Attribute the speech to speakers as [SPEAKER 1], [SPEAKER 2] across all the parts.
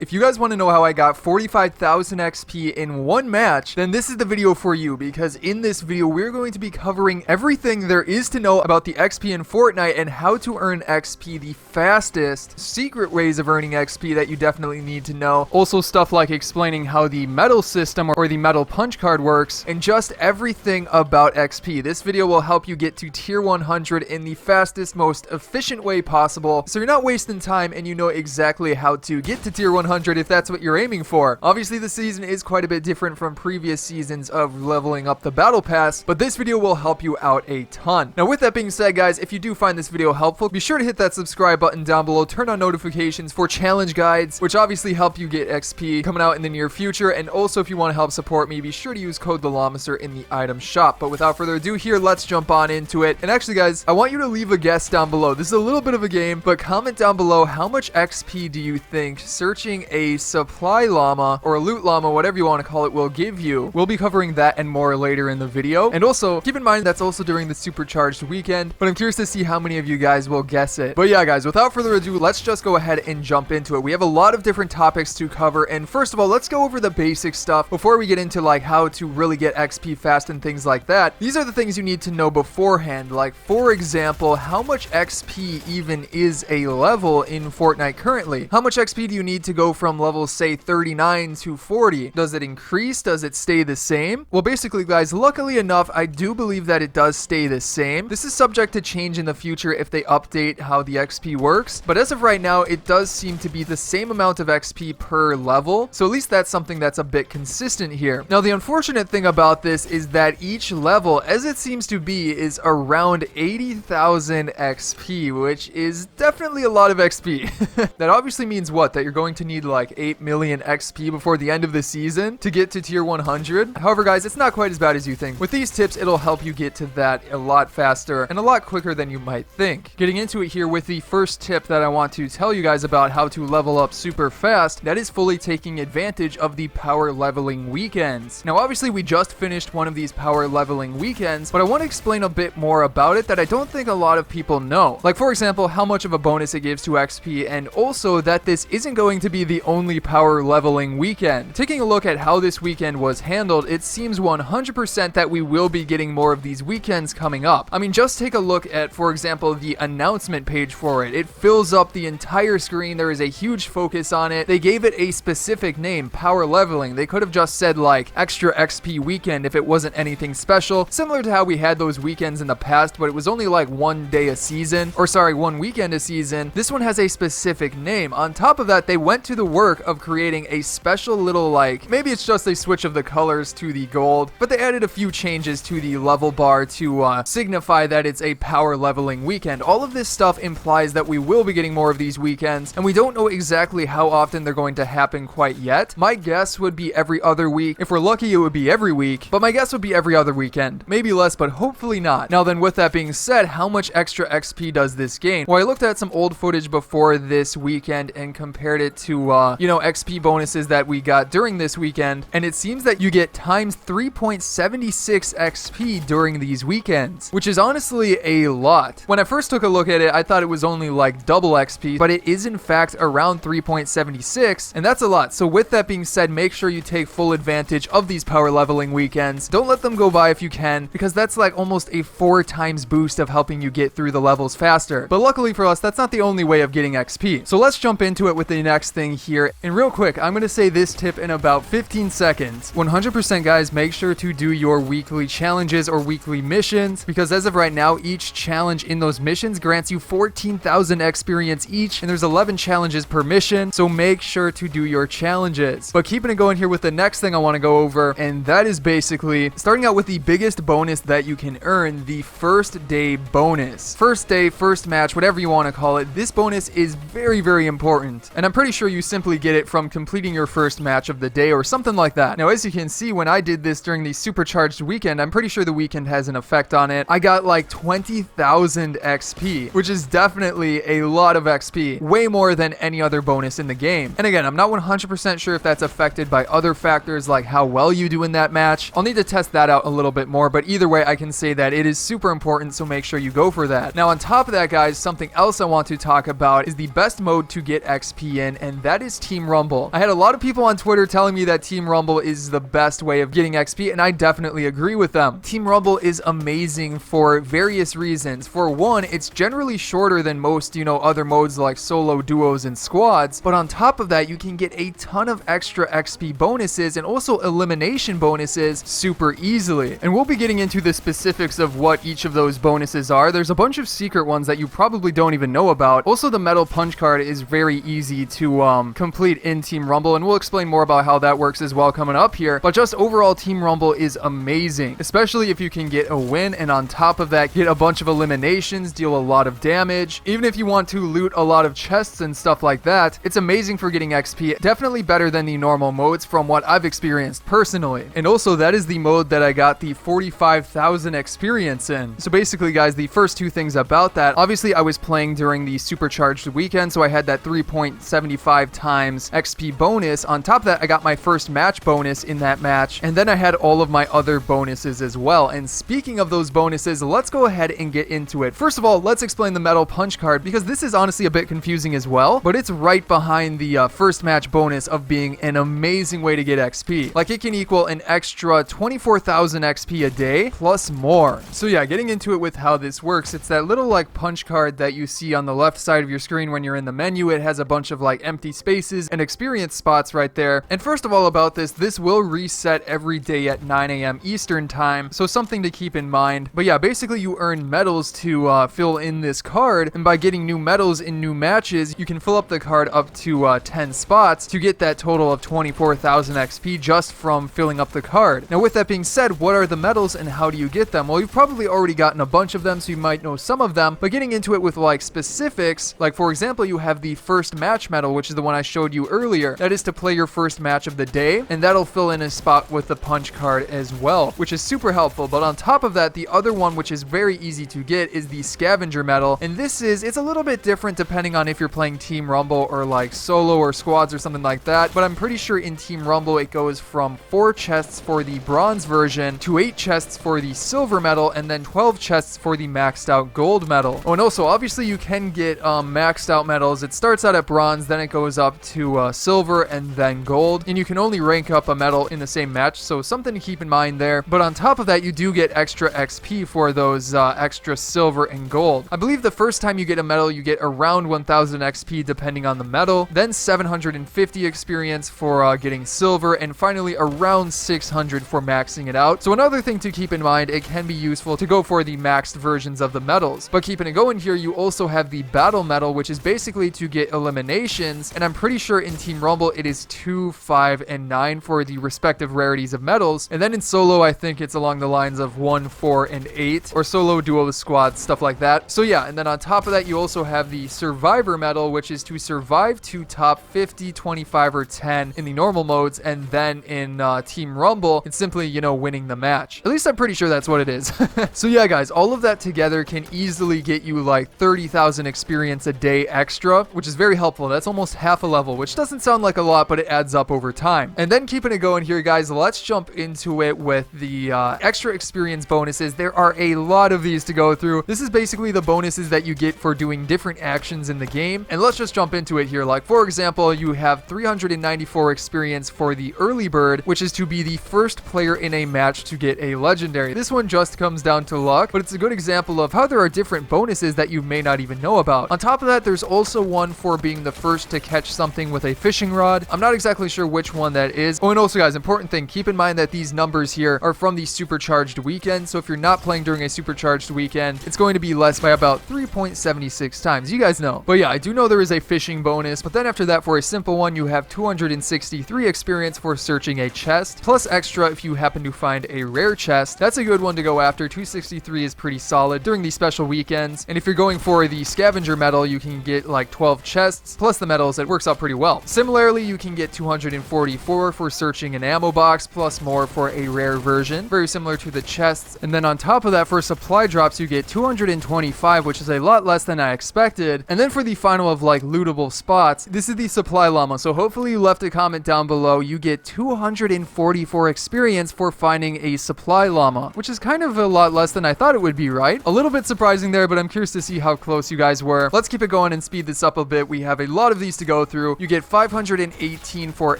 [SPEAKER 1] If you guys want to know how I got 45,000 XP in one match, then this is the video for you, because in this video, we're going to be covering everything there is to know about the XP in Fortnite and how to earn XP the fastest, secret ways of earning XP that you definitely need to know. Also stuff like explaining how the medal system or the medal punch card works, and just everything about XP. This video will help you get to tier 100 in the fastest, most efficient way possible, so you're not wasting time and you know exactly how to get to tier 100 if that's what you're aiming for. Obviously, the season is quite a bit different from previous seasons of leveling up the battle pass, but this video will help you out a ton. Now, with that being said, guys, if you do find this video helpful, be sure to hit that subscribe button down below, turn on notifications for challenge guides, which obviously help you get XP coming out in the near future, and also if you want to help support me, be sure to use code TheLlamaSir in the item shop. But without further ado here, let's jump on into it. And actually, guys, I want you to leave a guess down below. This is a little bit of a game, but comment down below how much XP do you think searching a supply llama or a loot llama, whatever you want to call it, will give you. We'll be covering that and more later in the video. And also, keep in mind that's also during the supercharged weekend, but I'm curious to see how many of you guys will guess it. But yeah, guys, without further ado, let's just go ahead and jump into it. We have a lot of different topics to cover, and first of all, let's go over the basic stuff before we get into like how to really get XP fast and things like that. These are the things you need to know beforehand. Like, for example, how much XP even is a level in Fortnite currently? How much XP do you need to go from level, say, 39 to 40? Does it increase? Does it stay the same? Well, basically, guys, luckily enough, I do believe that it does stay the same. This is subject to change in the future if they update how the XP works, but as of right now, it does seem to be the same amount of XP per level, so at least that's something that's a bit consistent here. Now, the unfortunate thing about this is that each level, as it seems to be, is around 80,000 XP, which is definitely a lot of XP. That obviously means what? That you're going to need like 8 million XP before the end of the season to get to tier 100. However, guys, it's not quite as bad as you think. With these tips, it'll help you get to that a lot faster and a lot quicker than you might think. Getting into it here with the first tip that I want to tell you guys about how to level up super fast, that is fully taking advantage of the power leveling weekends. Now, obviously, we just finished one of these power leveling weekends, but I want to explain a bit more about it that I don't think a lot of people know. Like, for example, how much of a bonus it gives to XP, and also that this isn't going to be the only power leveling weekend. Taking a look at how this weekend was handled, it seems 100% that we will be getting more of these weekends coming up. I mean, just take a look at, for example, the announcement page for it. It fills up the entire screen. There is a huge focus on it. They gave it a specific name, power leveling. They could have just said like extra XP weekend if it wasn't anything special, similar to how we had those weekends in the past, but it was only like one day a season, or sorry, one weekend a season. This one has a specific name. On top of that, they went to the work of creating a special little, like, maybe it's just a switch of the colors to the gold, but they added a few changes to the level bar to signify that it's a power leveling weekend. All of this stuff implies that we will be getting more of these weekends, and we don't know exactly how often they're going to happen quite yet. My guess would be every other week. If we're lucky, it would be every week, but my guess would be every other weekend. Maybe less, but hopefully not. Now then, with that being said, how much extra XP does this gain? Well, I looked at some old footage before this weekend and compared it to, XP bonuses that we got during this weekend, and it seems that you get times 3.76 XP during these weekends, which is honestly a lot. When I first took a look at it, I thought it was only like double XP, but it is in fact around 3.76, and that's a lot. So with that being said, make sure you take full advantage of these power leveling weekends. Don't let them go by if you can, because that's like almost a 4 times boost of helping you get through the levels faster. But luckily for us, that's not the only way of getting XP. So let's jump into it with the next thing here. And real quick, I'm going to say this tip in about 15 seconds. 100% guys, make sure to do your weekly challenges or weekly missions, because as of right now, each challenge in those missions grants you 14,000 experience each, and there's 11 challenges per mission, so make sure to do your challenges. But keeping it going here with the next thing I want to go over, and that is basically starting out with the biggest bonus that you can earn, the first day bonus. First day, first match, whatever you want to call it, this bonus is very, very important, and I'm pretty sure you simply get it from completing your first match of the day or something like that. Now, as you can see, when I did this during the supercharged weekend, I'm pretty sure the weekend has an effect on it. I got like 20,000 XP, which is definitely a lot of XP, way more than any other bonus in the game. And again, I'm not 100% sure if that's affected by other factors like how well you do in that match. I'll need to test that out a little bit more, but either way, I can say that it is super important, so make sure you go for that. Now, on top of that, guys, something else I want to talk about is the best mode to get XP in, and that is Team Rumble. I had a lot of people on Twitter telling me that Team Rumble is the best way of getting XP, and I definitely agree with them. Team Rumble is amazing for various reasons. For one, it's generally shorter than most, other modes like solo, duos, and squads, but on top of that, you can get a ton of extra XP bonuses and also elimination bonuses super easily. And we'll be getting into the specifics of what each of those bonuses are. There's a bunch of secret ones that you probably don't even know about. Also, the metal punch card is very easy to complete in Team Rumble, and we'll explain more about how that works as well coming up here. But just overall, Team Rumble is amazing, especially if you can get a win, and on top of that, get a bunch of eliminations, deal a lot of damage. Even if you want to loot a lot of chests and stuff like that, it's amazing for getting XP. Definitely better than the normal modes from what I've experienced personally. And also, that is the mode that I got the 45,000 experience in. So basically, guys, the first two things about that, obviously I was playing during the supercharged weekend, so I had that 3.75 times XP bonus. On top of that, I got my first match bonus in that match, and then I had all of my other bonuses as well. And speaking of those bonuses, let's go ahead and get into it. First of all, let's explain the metal punch card, because this is honestly a bit confusing as well, but it's right behind the first match bonus of being an amazing way to get XP. Like, it can equal an extra 24,000 XP a day plus more. So yeah, getting into it with how this works, it's that little like punch card that you see on the left side of your screen when you're in the menu. It has a bunch of like empty spaces and experience spots right there. And first of all about this will reset every day at 9 a.m. Eastern time, so something to keep in mind. But yeah, basically you earn medals to fill in this card, and by getting new medals in new matches, you can fill up the card up to 10 spots to get that total of 24,000 XP just from filling up the card. Now with that being said, what are the medals and how do you get them? Well, you've probably already gotten a bunch of them, so you might know some of them, but getting into it with like specifics, like for example, you have the first match medal, which is the one I showed you earlier. That is to play your first match of the day, and that'll fill in a spot with the punch card as well, which is super helpful. But on top of that, the other one, which is very easy to get, is the scavenger medal, and it's a little bit different depending on if you're playing Team Rumble or like solo or squads or something like that, but I'm pretty sure in Team Rumble it goes from 4 chests for the bronze version to 8 chests for the silver medal, and then 12 chests for the maxed out gold medal. Oh, and also obviously you can get maxed out medals. It starts out at bronze, then it goes up to silver, and then gold, and you can only rank up a medal in the same match, so something to keep in mind there. But on top of that, you do get extra XP for those extra silver and gold. I believe the first time you get a medal, you get around 1000 XP depending on the medal, then 750 experience for getting silver, and finally around 600 for maxing it out. So another thing to keep in mind, it can be useful to go for the maxed versions of the medals. But keeping it going here, you also have the battle medal, which is basically to get eliminations, and I'm pretty sure in Team Rumble it is 2, 5, and 9 for the respective rarities of medals, and then in solo I think it's along the lines of 1, 4, and 8, or solo, duo, squad, stuff like that. So yeah, and then on top of that, you also have the survivor medal, which is to survive to top 50, 25, or 10 in the normal modes, and then in Team Rumble it's simply, winning the match. At least I'm pretty sure that's what it is. So yeah, guys, all of that together can easily get you like 30,000 experience a day extra, which is very helpful. That's almost half a level, which doesn't sound like a lot, but it adds up over time. And then keeping it going here, guys, let's jump into it with the extra experience bonuses. There are a lot of these to go through. This is basically the bonuses that you get for doing different actions in the game, and let's just jump into it here. Like for example, you have 394 experience for the early bird, which is to be the first player in a match to get a legendary. This one just comes down to luck, but it's a good example of how there are different bonuses that you may not even know about. On top of that, there's also one for being the first to catch something with a fishing rod. I'm not exactly sure which one that is. Oh, and also guys, important thing, keep in mind that these numbers here are from the supercharged weekend, so if you're not playing during a supercharged weekend, it's going to be less by about 3.76 times. You guys know. But yeah, I do know there is a fishing bonus, but then after that, for a simple one, you have 263 experience for searching a chest, plus extra if you happen to find a rare chest. That's a good one to go after. 263 is pretty solid during these special weekends, and if you're going for the scavenger medal, you can get like 12 chests, plus the medals. It works out pretty well. Similarly, you can get 244 for searching an ammo box, plus more for a rare version, very similar to the chests. And then on top of that, for supply drops, you get 225, which is a lot less than I expected. And then for the final of like lootable spots, this is the supply llama, so hopefully you left a comment down below. You get 244 experience for finding a supply llama, which is kind of a lot less than I thought it would be, right? A little bit surprising there, but I'm curious to see how close you guys were. Let's keep it going and speed this up a bit. We have a lot of these to go go through. You get 518 for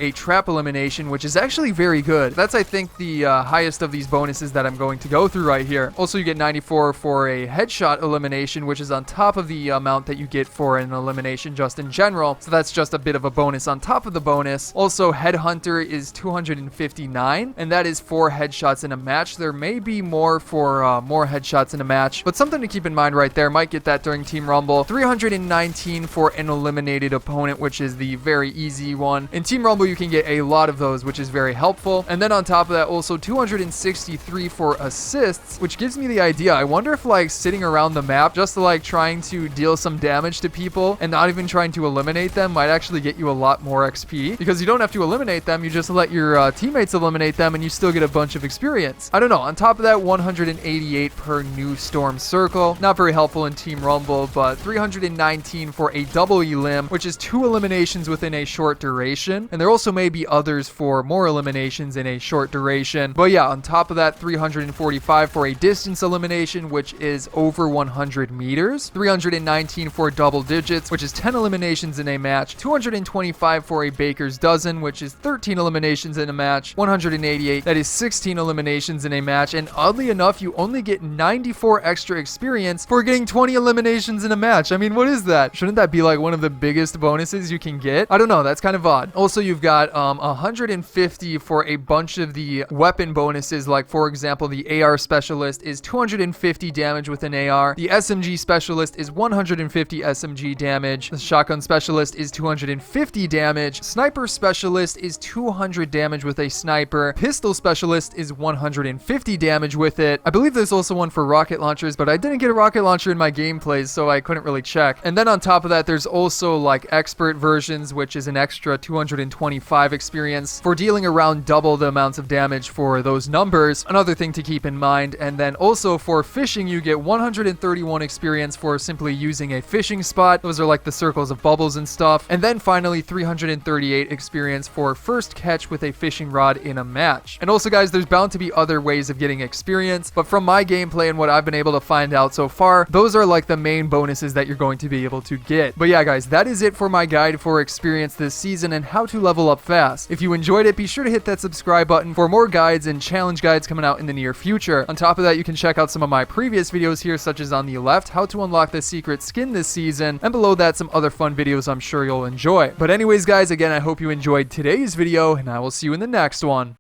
[SPEAKER 1] a trap elimination, which is actually very good. That's, I think, the highest of these bonuses that I'm going to go through right here. Also, you get 94 for a headshot elimination, which is on top of the amount that you get for an elimination just in general. So that's just a bit of a bonus on top of the bonus. Also, Headhunter is 259, and that is 4 headshots in a match. There may be more for more headshots in a match, but something to keep in mind right there. Might get that during Team Rumble. 319 for an eliminated opponent, which is the very easy one. In Team Rumble, you can get a lot of those, which is very helpful. And then on top of that, also 263 for assists, which gives me the idea. I wonder if like sitting around the map just like trying to deal some damage to people and not even trying to eliminate them might actually get you a lot more XP, because you don't have to eliminate them. You just let your teammates eliminate them and you still get a bunch of experience. I don't know. On top of that, 188 per new storm circle. Not very helpful in Team Rumble, but 319 for a double elim, which is 2 eliminations within a short duration. And there also may be others for more eliminations in a short duration. But yeah, on top of that, 345 for a distance elimination, which is over 100 meters. 319 for double digits, which is 10 eliminations in a match. 225 for a baker's dozen, which is 13 eliminations in a match. 188, that is 16 eliminations in a match. And oddly enough, you only get 94 extra experience for getting 20 eliminations in a match. I mean, what is that? Shouldn't that be like one of the biggest bonuses you can get? I don't know. That's kind of odd. Also, you've got 150 for a bunch of the weapon bonuses. Like, for example, the AR specialist is 250 damage with an AR. The SMG specialist is 150 SMG damage. The shotgun specialist is 250 damage. Sniper specialist is 200 damage with a sniper. Pistol specialist is 150 damage with it. I believe there's also one for rocket launchers, but I didn't get a rocket launcher in my gameplays, so I couldn't really check. And then on top of that, there's also like expert versions, which is an extra 225 experience for dealing around double the amounts of damage for those numbers. Another thing to keep in mind. And then also for fishing, you get 131 experience for simply using a fishing spot. Those are like the circles of bubbles and stuff. And then finally 338 experience for first catch with a fishing rod in a match. And also, guys, there's bound to be other ways of getting experience, but from my gameplay and what I've been able to find out so far, those are like the main bonuses that you're going to be able to get. But yeah, guys, that is it for my guide for experience this season and how to level up fast. If you enjoyed it, be sure to hit that subscribe button for more guides and challenge guides coming out in the near future. On top of that, you can check out some of my previous videos here, such as on the left, how to unlock the secret skin this season, and below that, some other fun videos I'm sure you'll enjoy. But anyways, guys, again, I hope you enjoyed today's video, and I will see you in the next one.